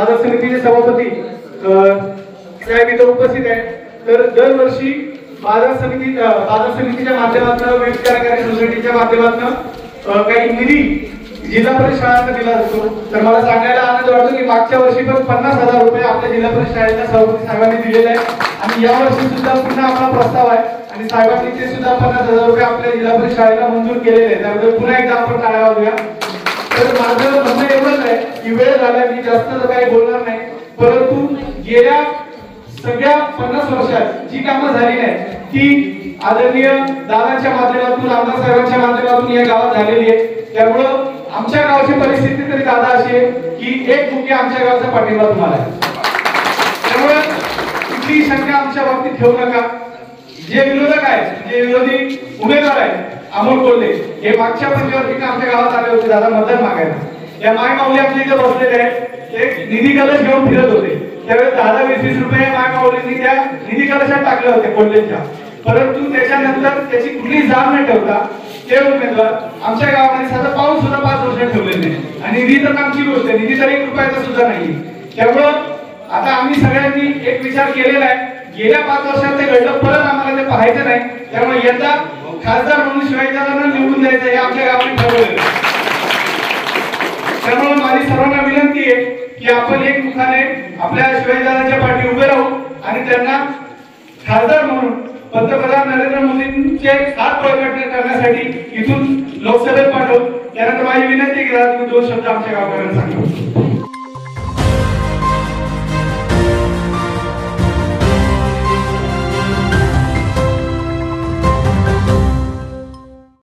बाजार समितीचे सभापती साहेब इथे उपस्थित आहेत। तर दरवर्षी बाजार समितीच्या माध्यमातून विविध कार्यकारी सोसायटीच्या माध्यमातून काही निधी जिल्हा परिषद शाळांना दिला जातो। तर मला सांगायला आनंद वाटतो की मागच्या वर्षी पण 50,000 रुपये आपल्या जिल्हा परिषद शाळेच्या सभापती साहेबांनी दिलेले आहेत आणि या वर्षी सुद्धा पुन्हा आपला प्रस्ताव आहे आणि साहेबांनी ते सुद्धा 50,000 रुपये आपल्या जिल्हा परिषद शाळेला मंजूर केलेले आहेत। त्यामुळे पुन्हा एकदा आपण टाळ्या वाजवूया। तर माझं म्हणणं एवढंच आहे की वेळ झाला, मी जास्त तर काही बोलणार नाही, परंतु गेल्या सगळ्या 50 वर्षात जी कामं झाली नाही ती आदरणीय दादांच्या माध्यमातून, आमदार साहेबांच्या माध्यमातून या गावात झालेली आहे। त्यामुळं आमच्या गावाची परिस्थिती तरी दादा अशी आहे की एक मुख्य आमच्या गावाचा पाठिंबा तुम्हाला आहे। त्यामुळे कुठलीही शंका आमच्या बाबतीत ठेवू नका। जे विरोधक आहेत, जे विरोधी उमेदवार आहेत, अमोल कोल्हे हे मागच्या पंचवार्षिक आमच्या गावात आले होते दादा मतदान मागायला। या माय माऊली आमच्या इथे बसलेले आहेत, ते निधी कलश घेऊन फिरत होते। त्यावेळेस 10-20 रुपये माय माऊलींनी त्या निधी कलशात टाकले होते कोल्हेच्या, परंतु त्याच्यानंतर त्याची कुठली जाण न ठेवता ते उमेदवार आमच्या गावामध्ये साधा पाऊस सुद्धा 5 वर्षात ठेवलेले नाही आणि निधी तर आमची गोष्ट आहे, निधी तर 1 रुपयाचा सुद्धा नाही। त्यामुळं आता आम्ही सगळ्यांनी एक विचार केलेला आहे, गेल्या 5 वर्षात ते घडलं, परत आम्हाला ते पाहायचं नाही। त्यामुळे यंदा खासदार म्हणून शिवाजीदादांना निवडून द्यायचं हे आमच्या गावाने ठरवलेलं आहे। त्यामुळे माझी सर्वांना विनंती आहे की आपण एकमुखाने आपल्या शिवाजीदादांच्या पाठी उभे राहू आणि त्यांना खासदार म्हणून पंतप्रधान नरेंद्र मोदींचे हात बळकट करण्यासाठी इथून लोकसभेत पाठवू। त्यानंतर माझी विनंती आहे की तुम्ही 2 शब्द आमच्या गावाकडे सांगा।